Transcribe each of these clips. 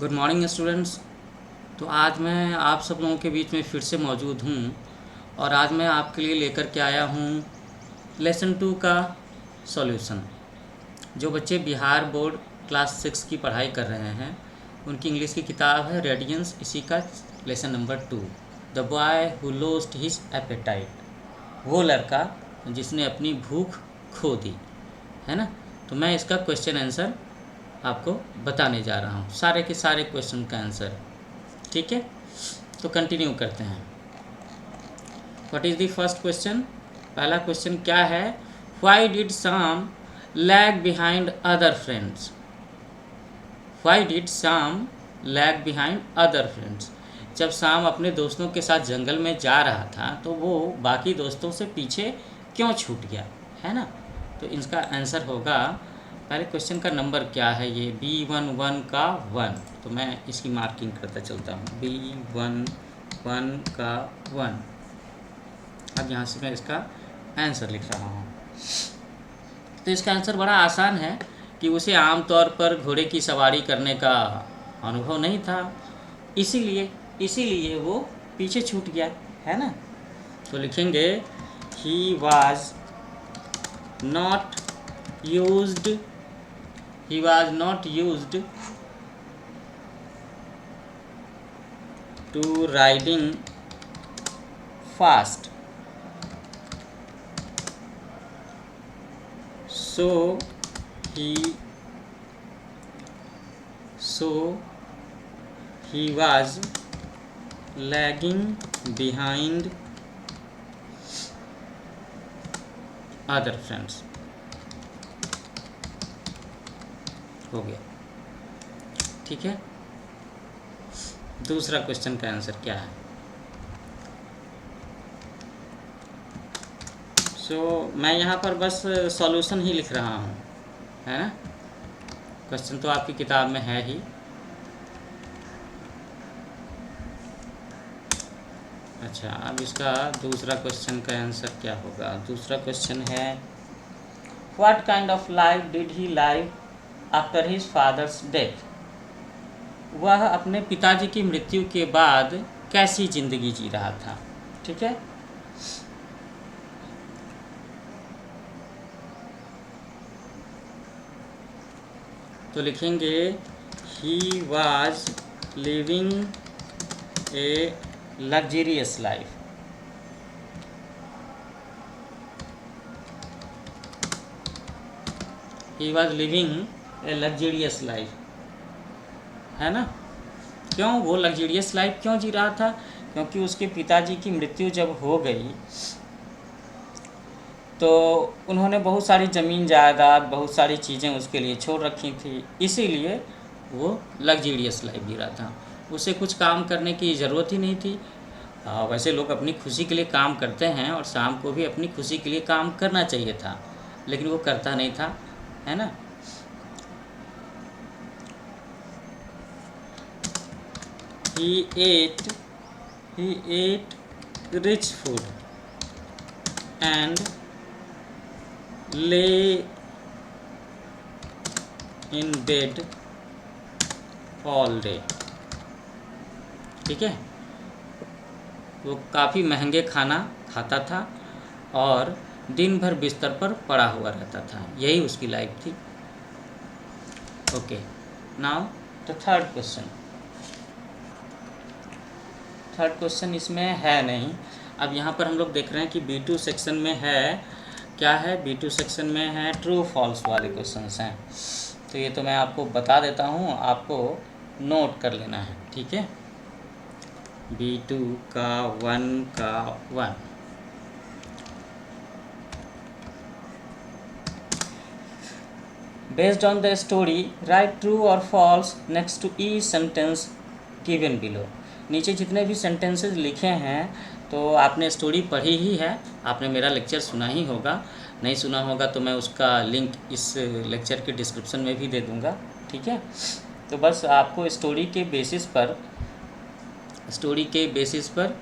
Good morning students. तो आज मैं आप सब लोगों के बीच में फिर से मौजूद हूँ और आज मैं आपके लिए लेकर के आया हूँ लेसन 2 का सॉल्यूशन। जो बच्चे बिहार बोर्ड क्लास 6 की पढ़ाई कर रहे हैं उनकी इंग्लिश की किताब है रेडियंस, इसी का lesson number 2, the boy who lost his appetite. वो लड़का जिसने अपनी भूख खो दी, है ना। तो मैं इसका क्वेश्चन आंसर आपको बताने जा रहा हूँ, सारे के सारे क्वेश्चन का आंसर। ठीक है, तो कंटिन्यू करते हैं। What is the first question? पहला क्वेश्चन क्या है? Why did some lag behind other friends? Why did some lag behind other friends? जब शाम अपने दोस्तों के साथ जंगल में जा रहा था तो वो बाकी दोस्तों से पीछे क्यों छूट गया, है ना। तो इसका आंसर होगा, पहले क्वेश्चन का नंबर क्या है, ये B11 का 1, तो मैं इसकी मार्किंग करता चलता हूँ। B11 का 1। अब यहाँ से मैं इसका आंसर लिख रहा हूँ। तो इसका आंसर बड़ा आसान है कि उसे आमतौर पर घोड़े की सवारी करने का अनुभव नहीं था, इसीलिए वो पीछे छूट गया, है ना। तो लिखेंगे ही was not used to riding fast, so he was lagging behind other friends। हो गया, ठीक है। दूसरा क्वेश्चन का आंसर क्या है? मैं यहाँ पर बस सॉल्यूशन ही लिख रहा हूँ, है ना। क्वेश्चन तो आपकी किताब में है ही। अच्छा, अब इसका दूसरा क्वेश्चन का आंसर क्या होगा? दूसरा क्वेश्चन है what kind of life did he live after his father's death? वह अपने पिताजी की मृत्यु के बाद कैसी जिंदगी जी रहा था, ठीक है। तो लिखेंगे he was living A luxurious life. He was living A luxurious life, है ना। क्यों वो लग्जरियस लाइफ क्यों जी रहा था? क्योंकि उसके पिताजी की मृत्यु जब हो गई तो उन्होंने बहुत सारी ज़मीन जायदाद, बहुत सारी चीज़ें उसके लिए छोड़ रखी थी, इसीलिए वो लग्जरियस लाइफ जी रहा था। उसे कुछ काम करने की ज़रूरत ही नहीं थी। वैसे लोग अपनी खुशी के लिए काम करते हैं और शाम को भी अपनी खुशी के लिए काम करना चाहिए था, लेकिन वो करता नहीं था, है ना। He ate rich food and lay in bed all day। ठीक है, वो काफ़ी महंगे खाना खाता था और दिन भर बिस्तर पर पड़ा हुआ रहता था, यही उसकी लाइफ थी। Okay, now the third question. Third question इसमें है नहीं। अब यहाँ पर हम लोग देख रहे हैं कि B2 सेक्शन में है, क्या है? B2 सेक्शन में है ट्रू फॉल्स वाले क्वेश्चंस हैं। तो ये तो मैं आपको बता देता हूँ, आपको नोट कर लेना है, ठीक है। B2 का 1 based on the story write true और false next to each sentence given below. नीचे जितने भी सेंटेंसेस लिखे हैं तो आपने स्टोरी पढ़ी ही है, आपने मेरा लेक्चर सुना ही होगा। नहीं सुना होगा तो मैं उसका लिंक इस लेक्चर के डिस्क्रिप्शन में भी दे दूँगा, ठीक है। तो बस आपको स्टोरी के बेसिस पर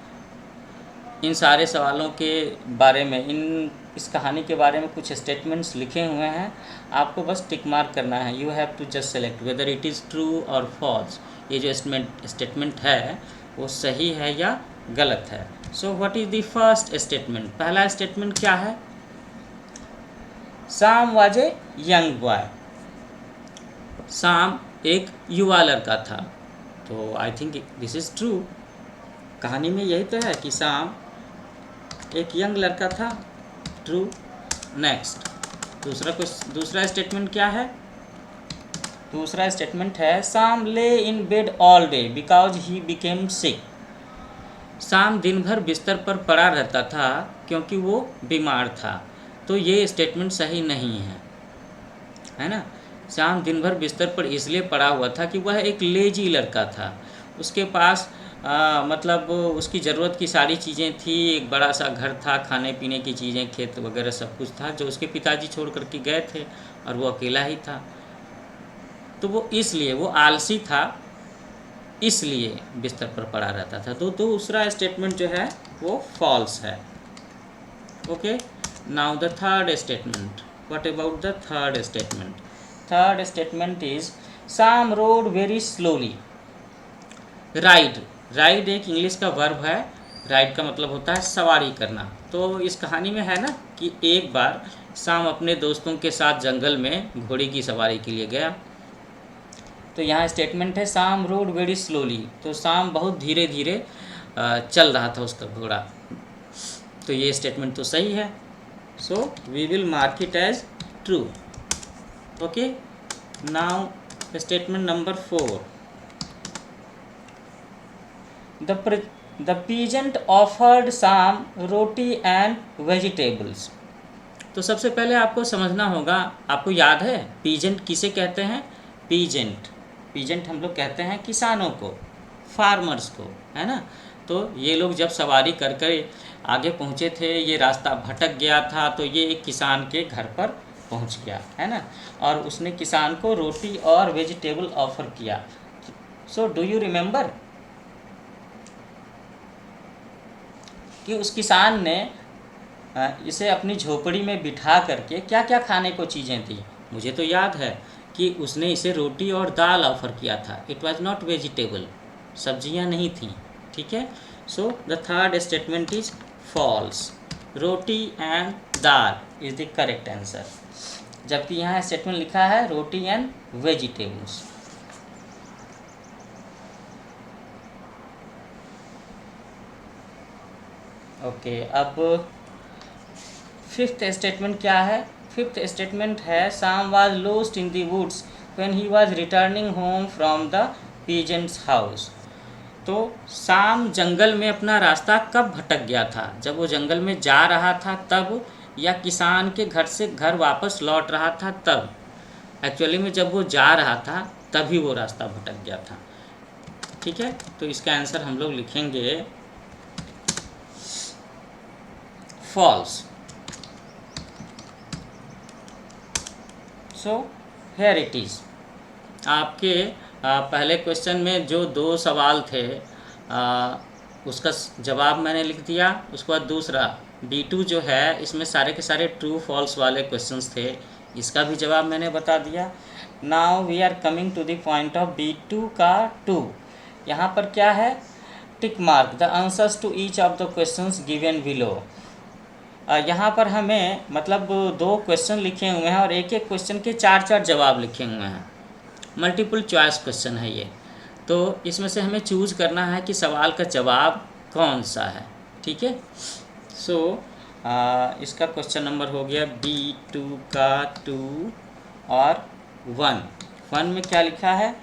इन सारे सवालों के बारे में, इन इस कहानी के बारे में कुछ स्टेटमेंट्स लिखे हुए हैं, आपको बस टिक मार्क करना है। You have to just select whether it is true और फॉल्स। ये जो स्टेटमेंट है वो सही है या गलत है। So what is the first statement? पहला स्टेटमेंट क्या है? Sam was a young boy. साम एक युवा लड़का था। तो I think this is true. कहानी में यही तो है कि साम एक यंग लड़का था। ट्रू। नेक्स्ट, दूसरा स्टेटमेंट क्या है? दूसरा स्टेटमेंट है Sam lay in bed all day because he became sick. Sam दिन भर बिस्तर पर पड़ा रहता था क्योंकि वो बीमार था। तो ये स्टेटमेंट सही नहीं है ना। शाम दिन भर बिस्तर पर इसलिए पड़ा हुआ था कि वह एक लेजी लड़का था। उसके पास मतलब उसकी ज़रूरत की सारी चीज़ें थी। एक बड़ा सा घर था, खाने पीने की चीज़ें, खेत वगैरह सब कुछ था, जो उसके पिताजी छोड़ करके गए थे और वो अकेला ही था। तो वो इसलिए वो आलसी था, इसलिए बिस्तर पर पड़ा रहता था। तो दूसरा स्टेटमेंट जो है वो फॉल्स है। Okay, now the third statement. What about the third statement? Third statement is साम रोड वेरी स्लोली। राइड एक इंग्लिश का वर्ब है। राइड का मतलब होता है सवारी करना। तो इस कहानी में है ना कि एक बार साम अपने दोस्तों के साथ जंगल में घोड़े की सवारी के लिए गया। तो यहाँ स्टेटमेंट है साम रोड वेरी स्लोली। तो साम बहुत धीरे धीरे चल रहा था उसका घोड़ा। तो ये स्टेटमेंट तो सही है। So we will mark it as true. Okay, now statement number 4। The peasant offered Sam roti and vegetables. तो सबसे पहले आपको समझना होगा, आपको याद है पीजेंट किसे कहते हैं? पीजेंट हम लोग कहते हैं किसानों को, फार्मर्स को, है ना। तो ये लोग जब सवारी कर कर आगे पहुँचे थे, ये रास्ता भटक गया था, तो ये एक किसान के घर पर पहुँच गया, है ना। और उसने किसान को रोटी और वेजिटेबल ऑफर किया। सो डू यू रिमेंबर कि उस किसान ने इसे अपनी झोपड़ी में बिठा करके क्या क्या खाने को चीज़ें दी? मुझे तो याद है कि उसने इसे रोटी और दाल ऑफ़र किया था। इट वाज नॉट वेजिटेबल, सब्जियां नहीं थीं। ठीक है। So the third statement is false. Roti and dal is the correct answer, जबकि यहाँ स्टेटमेंट लिखा है रोटी एंड वेजिटेबल्स। ओके, अब फिफ्थ स्टेटमेंट क्या है? फिफ्थ स्टेटमेंट है Sam was lost in the woods when he was returning home from the peasant's house. तो Sam जंगल में अपना रास्ता कब भटक गया था? जब वो जंगल में जा रहा था तब, या किसान के घर से घर वापस लौट रहा था तब? एक्चुअली में जब वो जा रहा था तभी वो रास्ता भटक गया था। ठीक है, तो इसका आंसर हम लोग लिखेंगे false. So here it is. आपके पहले क्वेश्चन में जो 2 सवाल थे उसका जवाब मैंने लिख दिया। उसके बाद दूसरा B2 जो है, इसमें सारे के सारे ट्रू फॉल्स वाले क्वेश्चंस थे, इसका भी जवाब मैंने बता दिया। Now we are coming to the point of B2 का 2। यहाँ पर क्या है? Tick mark the answers to each of the questions given below. यहाँ पर हमें मतलब 2 क्वेश्चन लिखे हुए हैं और एक एक क्वेश्चन के 4-4 जवाब लिखे हुए हैं। मल्टीपल चॉइस क्वेश्चन है ये। तो इसमें से हमें चूज करना है कि सवाल का जवाब कौन सा है। ठीक है। सो इसका क्वेश्चन नंबर हो गया B2 का 2 और 1 में क्या लिखा है?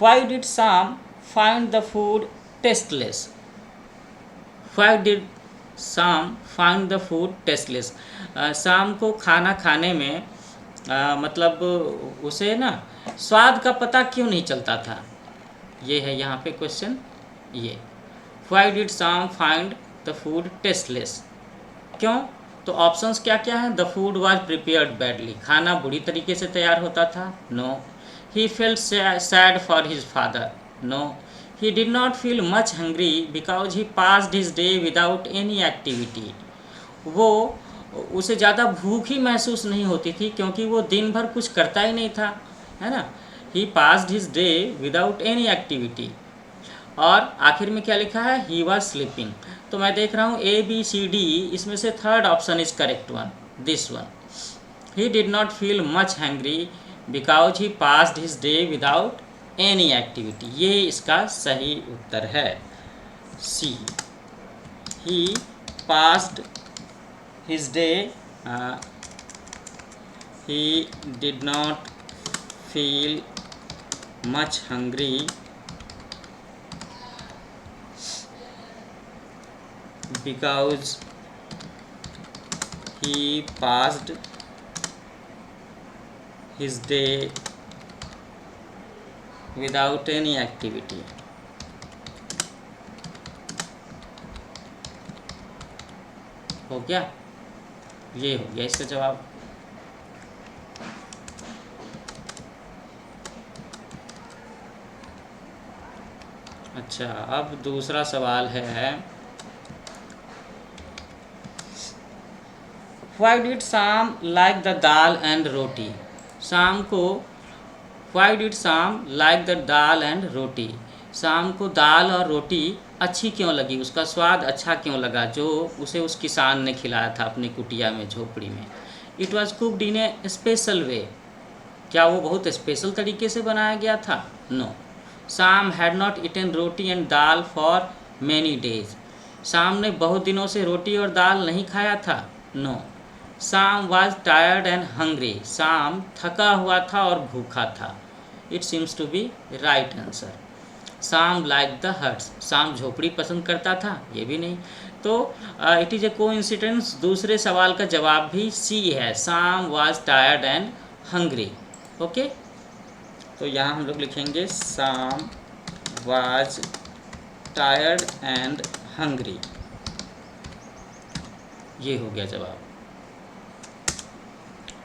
Why did Sam find the food tasteless? Why did Sam find the food tasteless? शाम को खाना खाने में मतलब उसे ना स्वाद का पता क्यों नहीं चलता था? ये है यहाँ पे क्वेश्चन। ये Why did Sam find the food tasteless? क्यों? तो ऑप्शंस क्या क्या हैं? The food was prepared badly, खाना बुरी तरीके से तैयार होता था। No. He felt sad for his father. No. He did not feel much hungry because he passed his day without any activity. वो उसे ज़्यादा भूख ही महसूस नहीं होती थी, क्योंकि वो दिन भर कुछ करता ही नहीं था, है ना। He passed his day without any activity. और आखिर में क्या लिखा है, ही वॉज स्लीपिंग। तो मैं देख रहा हूँ ABCD, इसमें से third option is correct one, this one. He did not feel much hungry because he passed his day without any activity. ये इसका सही उत्तर है, C. He passed his day, he did not feel much hungry because he passed his day without any activity। हो गया, ये हो गया इसका जवाब। अच्छा, अब दूसरा सवाल है, व्हाई डिड शाम लाइक द दाल एंड रोटी। शाम को, व्हाई डिड शाम लाइक द दाल एंड रोटी। शाम को दाल और रोटी अच्छी क्यों लगी, उसका स्वाद अच्छा क्यों लगा, जो उसे उस किसान ने खिलाया था अपनी कुटिया में, झोपड़ी में। It was cooked in A special वे। क्या वो बहुत स्पेशल तरीके से बनाया गया था? No. Sham had not eaten roti and dal for many days. Sham ने बहुत दिनों से रोटी और दाल नहीं खाया था। नो। शाम was tired and hungry. Sham थका हुआ था और भूखा था। It seems to be right answer. Sham like the huts. Sham झोपड़ी पसंद करता था, ये भी नहीं। तो इट इज़ ए कोइंसिडेंस, दूसरे सवाल का जवाब भी सी है, शाम was tired and hungry. Okay, तो यहाँ हम लोग लिखेंगे शाम वाज टायर्ड एंड हंग्री। ये हो गया जवाब।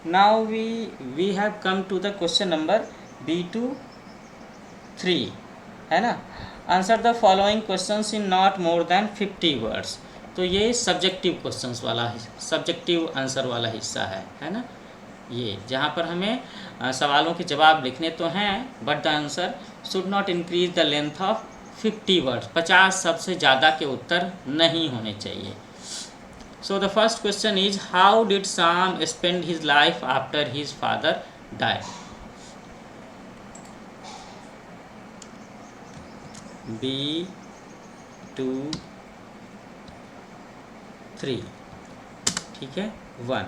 Now we have come to the question number B2-3, है ना। Answer the following questions in not more than 50 words. तो ये सब्जेक्टिव क्वेश्चंस वाला, सब्जेक्टिव आंसर वाला हिस्सा है ना। ये जहाँ पर हमें सवालों के जवाब लिखने तो हैं, but the answer should not increase the length of 50 words. 50 सबसे ज़्यादा के उत्तर नहीं होने चाहिए। So the first question is, how did Shyam spend his life after his father died. B2-3, ठीक है। 1,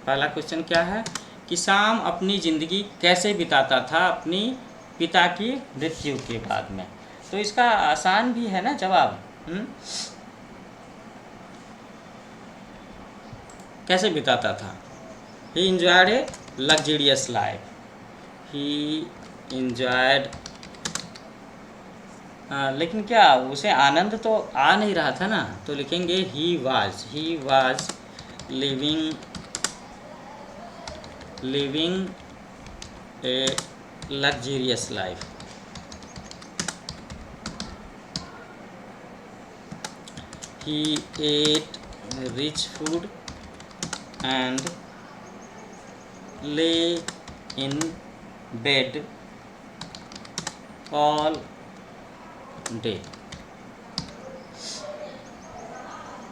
पहला क्वेश्चन क्या है कि शाम अपनी ज़िंदगी कैसे बिताता था अपनी पिता की मृत्यु के बाद में। तो इसका आसान भी है ना जवाब। कैसे बिताता था? ही इंजॉयड ए लग्जरियस लाइफ। ही इंजॉयड, लेकिन क्या उसे आनंद तो आ नहीं रहा था ना, तो लिखेंगे he was living A luxurious life. He ate rich food and lay in bed all day.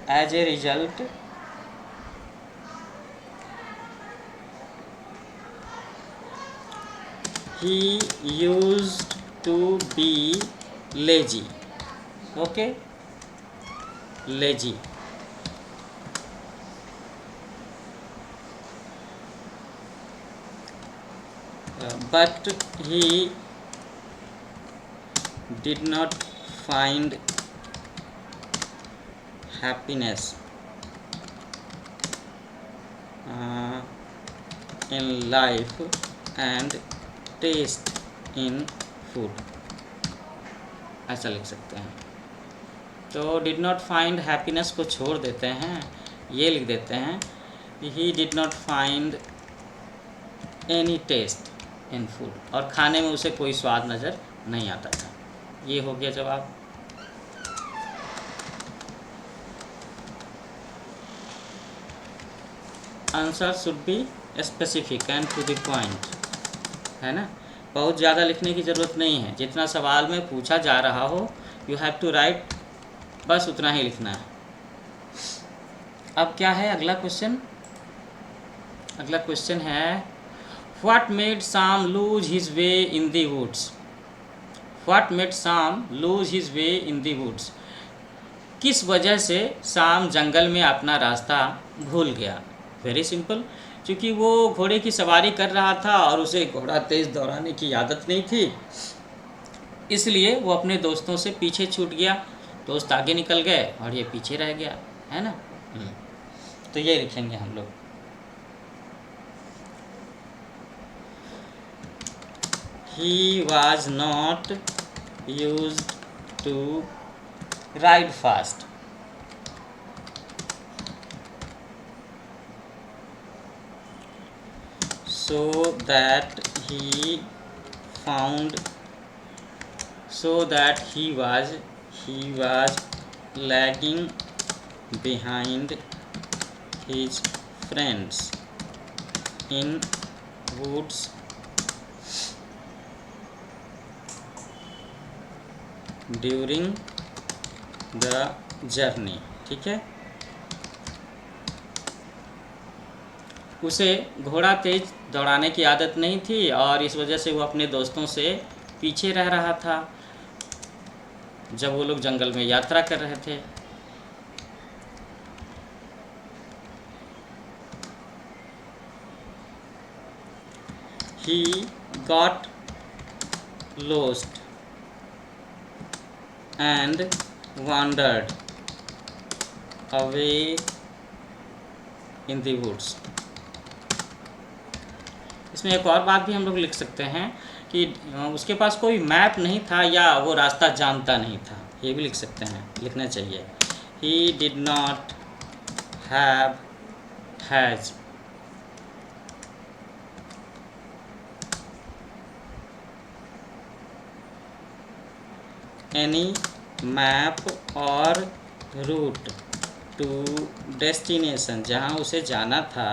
As a result, he used to be lazy. Okay, lazy. But he did not find happiness in life and taste in food। ऐसा लिख सकते हैं। तो did not find happiness को छोड़ देते हैं, ये लिख देते हैं he did not find any taste in food, और खाने में उसे कोई स्वाद नज़र नहीं आता था। ये हो गया जवाब। Answer should be specific and to the point, है ना। बहुत ज़्यादा लिखने की ज़रूरत नहीं है, जितना सवाल में पूछा जा रहा हो यू हैव टू राइट, बस उतना ही लिखना है। अब क्या है अगला क्वेश्चन? अगला क्वेश्चन है what made Shyam lose his way in the woods. What made Shyam lose his way in the woods. किस वजह से शाम जंगल में अपना रास्ता भूल गया? वेरी सिंपल, क्योंकि वो घोड़े की सवारी कर रहा था और उसे घोड़ा तेज़ दौड़ाने की आदत नहीं थी, इसलिए वो अपने दोस्तों से पीछे छूट गया। दोस्त आगे निकल गए और ये पीछे रह गया, है ना। तो ये लिखेंगे हम लोग। He was not used to ride fast. So that he was lagging behind his friends in woods during the journey. ठीक है, उसे घोड़ा तेज दौड़ाने की आदत नहीं थी और इस वजह से वो अपने दोस्तों से पीछे रह रहा था जब वो लोग जंगल में यात्रा कर रहे थे। He got lost and wandered away in the woods. इसमें एक और बात भी हम लोग लिख सकते हैं कि उसके पास कोई मैप नहीं था या वो रास्ता जानता नहीं था, ये भी लिख सकते हैं, लिखना चाहिए। He did not has any map or route to destination। जहाँ उसे जाना था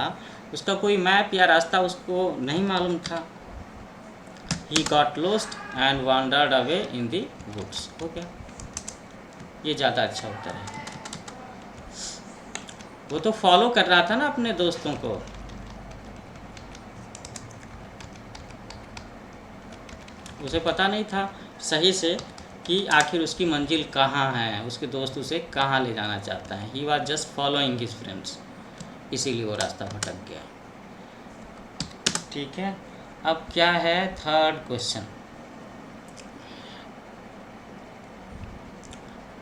उसका कोई मैप या रास्ता उसको नहीं मालूम था। He got lost and wandered away in the woods। हो गया, ये ज़्यादा अच्छा उत्तर है। वो तो फॉलो कर रहा था ना अपने दोस्तों को, उसे पता नहीं था सही से कि आखिर उसकी मंजिल कहाँ है, उसके दोस्त उसे कहाँ ले जाना चाहता है। He was just following his friends, इसीलिए वो रास्ता भटक गया। ठीक है, अब क्या है थर्ड क्वेश्चन।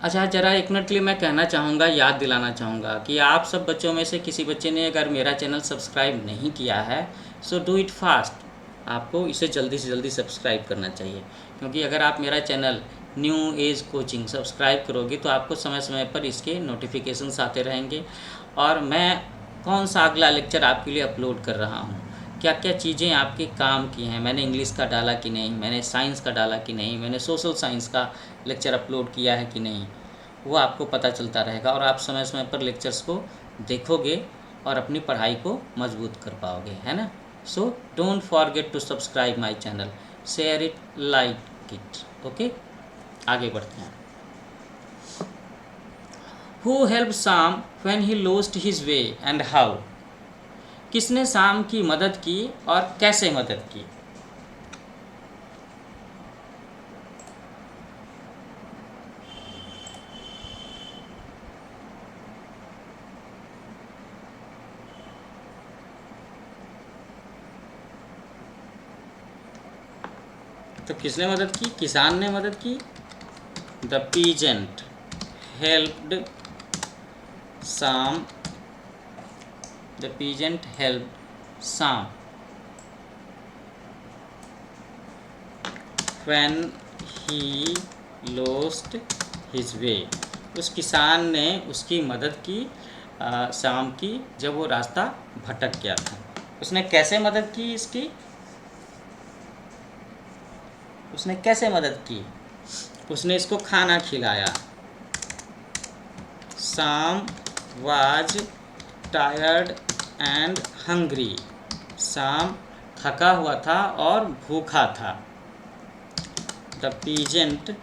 अच्छा, ज़रा एक मिनट के लिए मैं कहना चाहूँगा, याद दिलाना चाहूँगा कि आप सब बच्चों में से किसी बच्चे ने अगर मेरा चैनल सब्सक्राइब नहीं किया है सो डू इट फास्ट। आपको इसे जल्दी से जल्दी सब्सक्राइब करना चाहिए, क्योंकि अगर आप मेरा channel new Age coaching subscribe करोगे तो आपको समय समय पर इसके नोटिफिकेशंस आते रहेंगे और मैं कौन सा अगला लेक्चर आपके लिए अपलोड कर रहा हूँ, क्या क्या चीज़ें आपके काम की हैं, मैंने इंग्लिश का डाला कि नहीं, मैंने साइंस का डाला कि नहीं, मैंने सोशल साइंस का लेक्चर अपलोड किया है कि नहीं, वो आपको पता चलता रहेगा और आप समय समय पर लेक्चर्स को देखोगे और अपनी पढ़ाई को मजबूत कर पाओगे, है ना। So don't forget to subscribe my channel, share it, like it. Okay, आगे बढ़ते हैं। Who helped Sam when he lost his way and how? किसने शाम की मदद की और कैसे मदद की? तो किसने मदद की? किसान ने मदद की। The peasant helped Sam। The peasant helped Sam when he lost his way। उस किसान ने उसकी मदद की शाम की जब वो रास्ता भटक गया था। उसने कैसे मदद की इसकी? उसने कैसे मदद की? उसने इसको खाना खिलाया। Sam was tired and hungry, Sham थका हुआ था और भूखा था। The peasant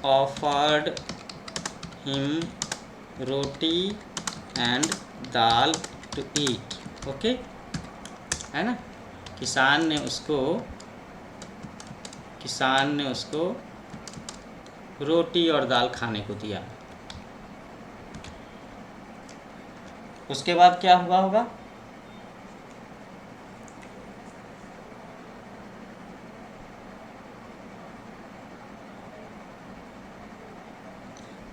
offered him roti and dal to eat. Okay, है ना। किसान ने उसको रोटी और दाल खाने को दिया। उसके बाद क्या हुआ होगा?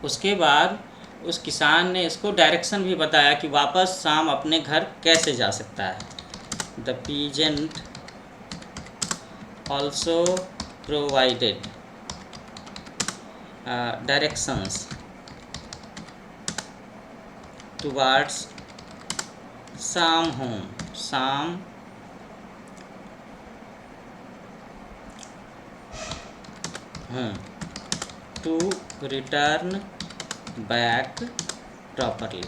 उसके बाद उस किसान ने इसको डायरेक्शन भी बताया कि वापस शाम अपने घर कैसे जा सकता है। The peasant also provided directions towards Sham home, Sham home to return back properly.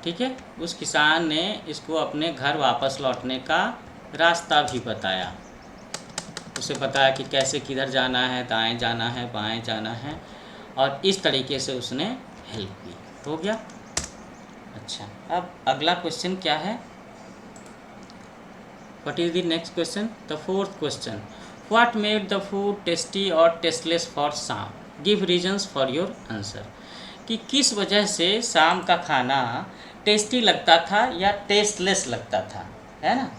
ठीक है, उस किसान ने इसको अपने घर वापस लौटने का रास्ता भी बताया। उसे बताया कि कैसे किधर जाना है, दाएं जाना है, बाएं जाना है, और इस तरीके से उसने हेल्प की। हो गया। अच्छा, अब अगला क्वेश्चन क्या है? What is the next question? The fourth question, what made the food tasty और टेस्टलेस फॉर शाम? Give reasons for your answer. कि किस वजह से शाम का खाना टेस्टी लगता था या टेस्टलेस लगता था, है ना।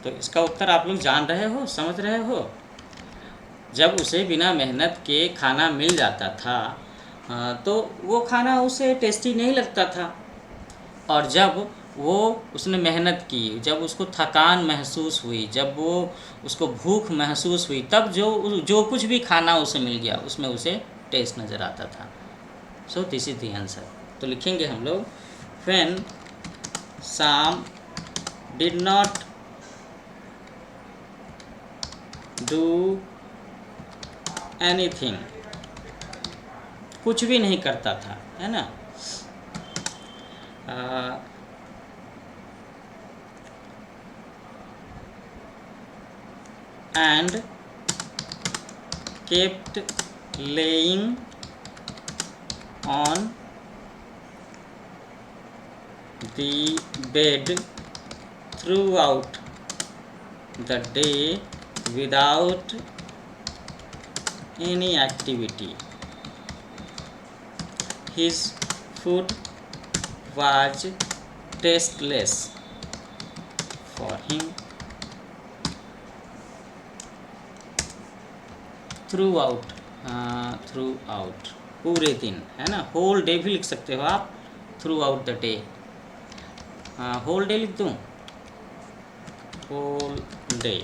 तो इसका उत्तर आप लोग जान रहे हो, समझ रहे हो। जब उसे बिना मेहनत के खाना मिल जाता था तो वो खाना उसे टेस्टी नहीं लगता था, और जब वो उसने मेहनत की, जब उसको थकान महसूस हुई, जब वो उसको भूख महसूस हुई, तब जो कुछ भी खाना उसे मिल गया उसमें उसे टेस्ट नज़र आता था। So this is the answer. तो लिखेंगे हम लोग, when Sham did not do anything, कुछ भी नहीं करता था, है ना। And kept laying on the bed through out the day without any activity. His food was tasteless for him throughout, पूरे दिन, है ना। होल डे भी लिख सकते हो आप, throughout the day. Whole day लिख दूँ, होल डे।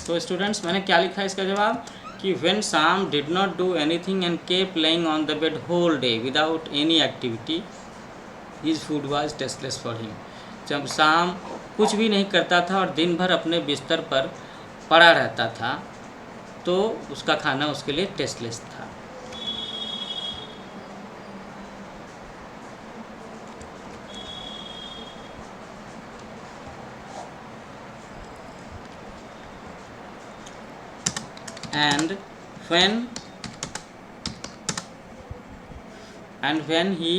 तो स्टूडेंट्स, मैंने क्या लिखा है इसका जवाब? कि when Sham did not do anything and kept laying on the bed whole day without any activity, his food was tasteless for him. जब शाम कुछ भी नहीं करता था और दिन भर अपने बिस्तर पर पड़ा रहता था, तो उसका खाना उसके लिए टेस्टलेस था। And when he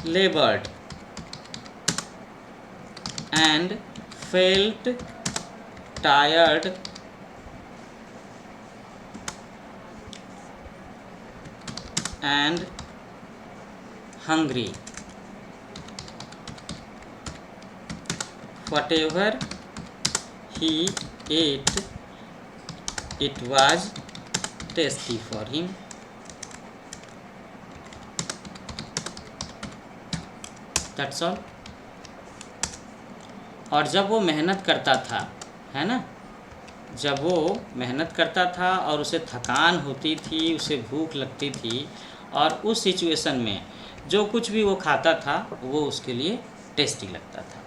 labored and felt tired and hungry, whatever he ate, it was tasty for him. That's all. और जब वो मेहनत करता था, है ना, जब वो मेहनत करता था और उसे थकान होती थी, उसे भूख लगती थी, और उस सिचुएशन में जो कुछ भी वो खाता था वो उसके लिए टेस्टी लगता था।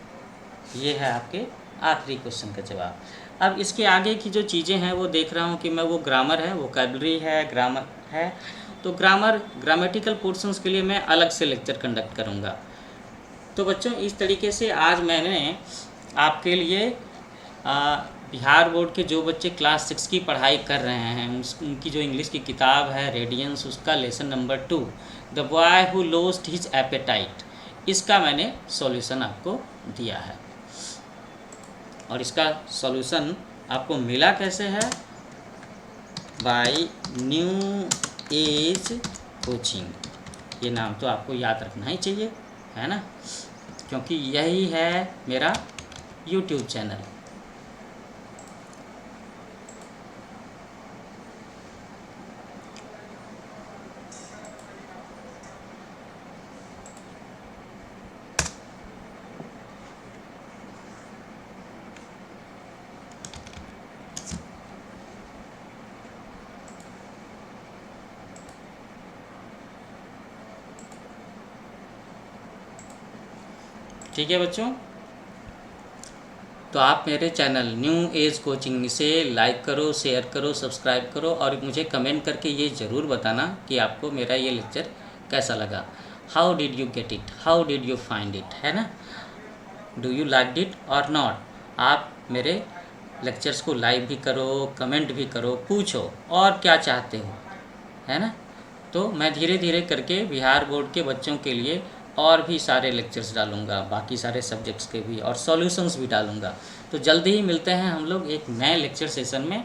ये है आपके आखिरी क्वेश्चन का जवाब। अब इसके आगे की जो चीज़ें हैं वो देख रहा हूँ कि मैं वो ग्रामर है, वोकैबुलरी है, ग्रामर है, तो ग्रामेटिकल पोर्शंस के लिए मैं अलग से लेक्चर कंडक्ट करूँगा। तो बच्चों इस तरीके से आज मैंने आपके लिए बिहार बोर्ड के जो बच्चे क्लास 6 की पढ़ाई कर रहे हैं उनकी जो इंग्लिश की किताब है रेडियंस, उसका lesson number 2 the boy who lost his appetite, इसका मैंने सॉल्यूशन आपको दिया है। और इसका सॉल्यूशन आपको मिला कैसे है? By New Age Coaching. ये नाम तो आपको याद रखना ही चाहिए, है ना, क्योंकि यही है मेरा यूट्यूब चैनल। ठीक है बच्चों, तो आप मेरे चैनल न्यू एज कोचिंग से लाइक करो, शेयर करो, सब्सक्राइब करो और मुझे कमेंट करके ये ज़रूर बताना कि आपको मेरा ये लेक्चर कैसा लगा। How did you get it, how did you find it, है ना, डू यू लाइक इट और नॉट। आप मेरे लेक्चर्स को लाइक भी करो, कमेंट भी करो, पूछो और क्या चाहते हो, है ना। तो मैं धीरे धीरे करके बिहार बोर्ड के बच्चों के लिए और भी सारे लेक्चर्स डालूंगा, बाकी सारे सब्जेक्ट्स के भी, और सॉल्यूशंस भी डालूंगा। तो जल्दी ही मिलते हैं हम लोग एक नए लेक्चर सेशन में।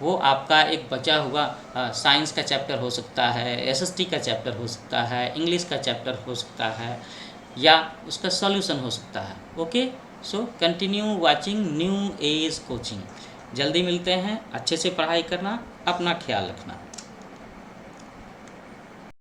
वो आपका एक बचा हुआ साइंस का चैप्टर हो सकता है, एसएसटी का चैप्टर हो सकता है, इंग्लिश का चैप्टर हो सकता है, या उसका सॉल्यूशन हो सकता है। Okay, so continue watching new Age coaching. जल्दी मिलते हैं, अच्छे से पढ़ाई करना, अपना ख्याल रखना।